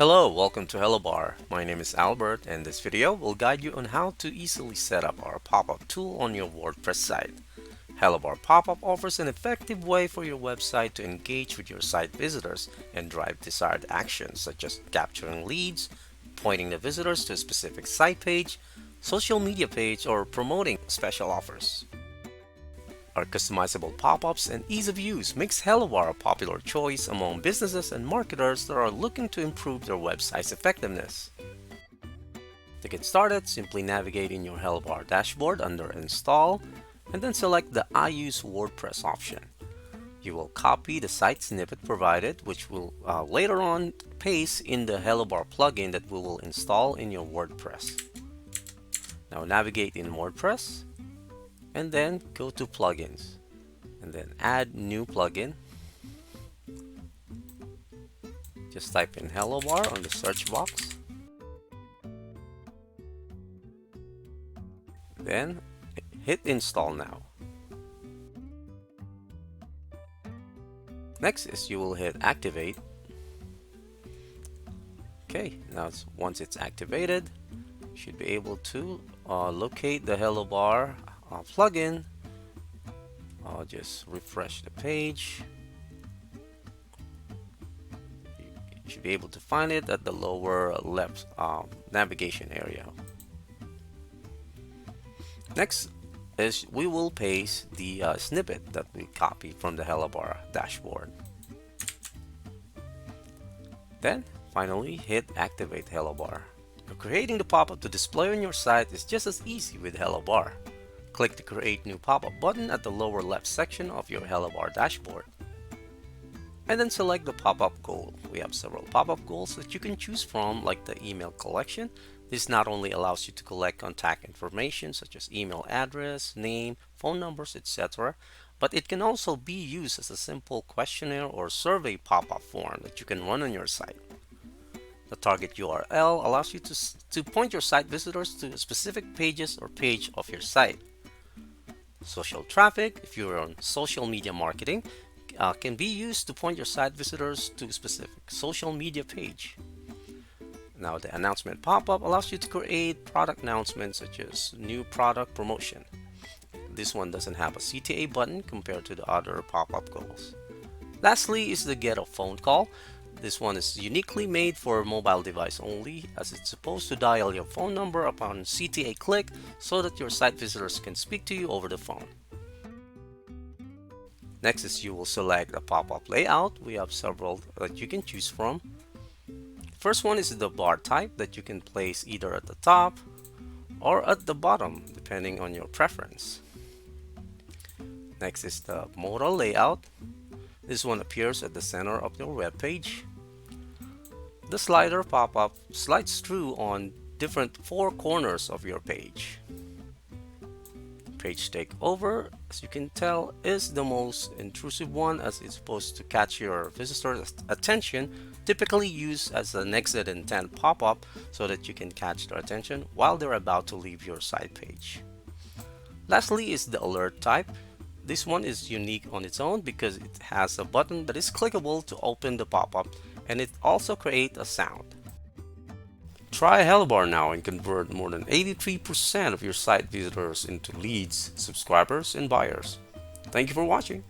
Hello, welcome to Hello Bar. My name is Albert, and this video will guide you on how to easily set up our pop-up tool on your WordPress site. Hello Bar Pop-up offers an effective way for your website to engage with your site visitors and drive desired actions such as capturing leads, pointing the visitors to a specific site page, social media page, or promoting special offers. Our customizable pop-ups and ease of use makes HelloBar a popular choice among businesses and marketers that are looking to improve their website's effectiveness. To get started, simply navigate in your HelloBar dashboard under Install and then select the I use WordPress option. You will copy the site snippet provided, which will later on paste in the HelloBar plugin that we will install in your WordPress. Now navigate in WordPress and then go to plugins and then add new plugin. Just type in Hello Bar on the search box, then hit install now. Next is you will hit activate. Okay, now once it's activated, you should be able to locate the Hello Bar plugin. I'll just refresh the page. You should be able to find it at the lower left navigation area. Next is we will paste the snippet that we copied from the Hello Bar dashboard. Then finally hit activate Hello Bar. Now, creating the pop-up to display on your site is just as easy with Hello Bar. Click the Create New Pop-up button at the lower left section of your Hello Bar dashboard. And then select the pop-up goal. We have several pop-up goals that you can choose from, like the email collection. This not only allows you to collect contact information such as email address, name, phone numbers, etc., but it can also be used as a simple questionnaire or survey pop-up form that you can run on your site. The target URL allows you to point your site visitors to specific pages or page of your site. Social traffic, if you're on social media marketing, can be used to point your site visitors to a specific social media page. Now the announcement pop-up allows you to create product announcements such as new product promotion. This one doesn't have a CTA button compared to the other pop-up goals. Lastly is the get a phone call. This one is uniquely made for mobile device only, as it's supposed to dial your phone number upon CTA click so that your site visitors can speak to you over the phone. Next is you will select a pop-up layout. We have several that you can choose from. First one is the bar type that you can place either at the top or at the bottom depending on your preference. Next is the modal layout. This one appears at the center of your web page. The slider pop-up slides through on different four corners of your page. Page takeover, as you can tell, is the most intrusive one, as it's supposed to catch your visitors' attention, typically used as an exit intent pop-up so that you can catch their attention while they're about to leave your site page. Lastly is the alert type. This one is unique on its own because it has a button that is clickable to open the pop-up, and it also creates a sound. Try Hello Bar now and convert more than 83% of your site visitors into leads, subscribers, and buyers. Thank you for watching.